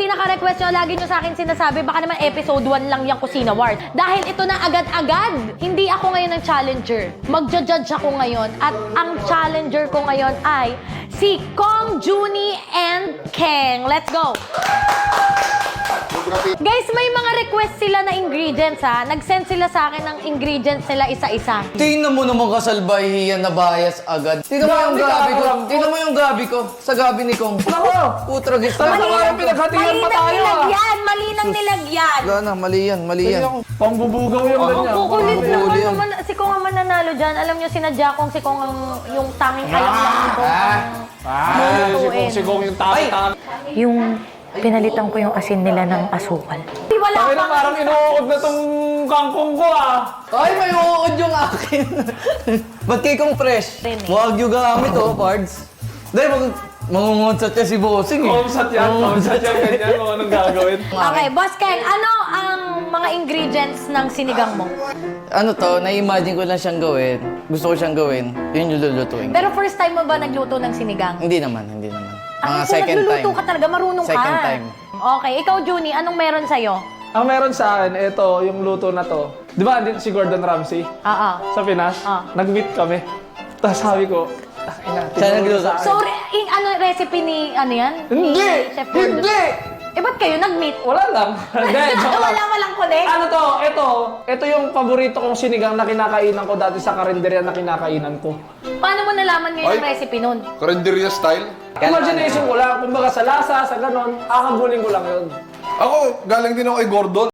pinaka-request nyo, lagi nyo sa akin sinasabi, baka naman episode 1 lang yung Kusina Wars. Dahil ito na agad-agad, hindi ako ngayon ang challenger. Magja-judge ako ngayon at ang challenger ko ngayon ay si Kong, Junie, and Keng. Let's go! Guys, may mga request sila na ingredients ha. Nag-send sila sa akin ng ingredients nila isa-isa. Tingnan mo naman kasalbahiyan na bias agad. Tingnan mo yung gabi ko. Tingnan mo yung gabi ko. Sa gabi ni Kong. Ako! Putra gis na. Talaga nga yung pinaghatian pa tayo nilagyan! Mali nang nilagyan! Wala na, mali yan, mali yan. Pambubugaw yung ganyan. Ang kukulit Pambubugaw yan. naman. Si Kong ang mananalo dyan. Alam nyo, sinadya kong si Kong ang yung tanging alam lang ni Kong. Si Kong yung tami-tami. Yung pinalitan ko yung asin nila ng asukal. Wala Bakit na parang inuukod na tong kangkong ko Ay, may uod yung akin. Ba't kay Kong fresh? Huwag yung gamit Pards. Dahil mangungonsat niya si Bossing Komsat yan, ganyan kung anong gagawin. Okay, Boss Keng, ano ang mga ingredients ng sinigang mo? Ano to, na-imagine ko lang siyang gawin. Gusto ko siyang gawin. Yun yung lulutuin. Pero first time mo ba nagluto ng sinigang? Hindi naman, hindi naman. Mga Kung second time. nagluluto ka talaga, marunong ka. Second time. Okay, ikaw Junie, anong meron sa'yo? Ang meron sa akin, ito, yung luto na to. Di ba, si Gordon Ramsay? Oo. Sa Pinas, nag-meet kami. Tapos sabi ko, Siya nagluto. So, ano recipe ni, ano yan? Hindi! Ni Chef Gordon? Hindi! Eh, ba't kayo nag-meet? Wala lang. Hindi, joke lang. Walang connect? Ano to? Ito yung paborito kong sinigang na kinakainan ko dati sa karinderya na kinakainan ko. Paano mo nalaman ngayon yung Ay. recipe nun? Karinderya style? Imagination ko lang, kumbaga sa lasa, sa ganon, kakagulin ko lang yun. Ako, galing din ako kay Gordon.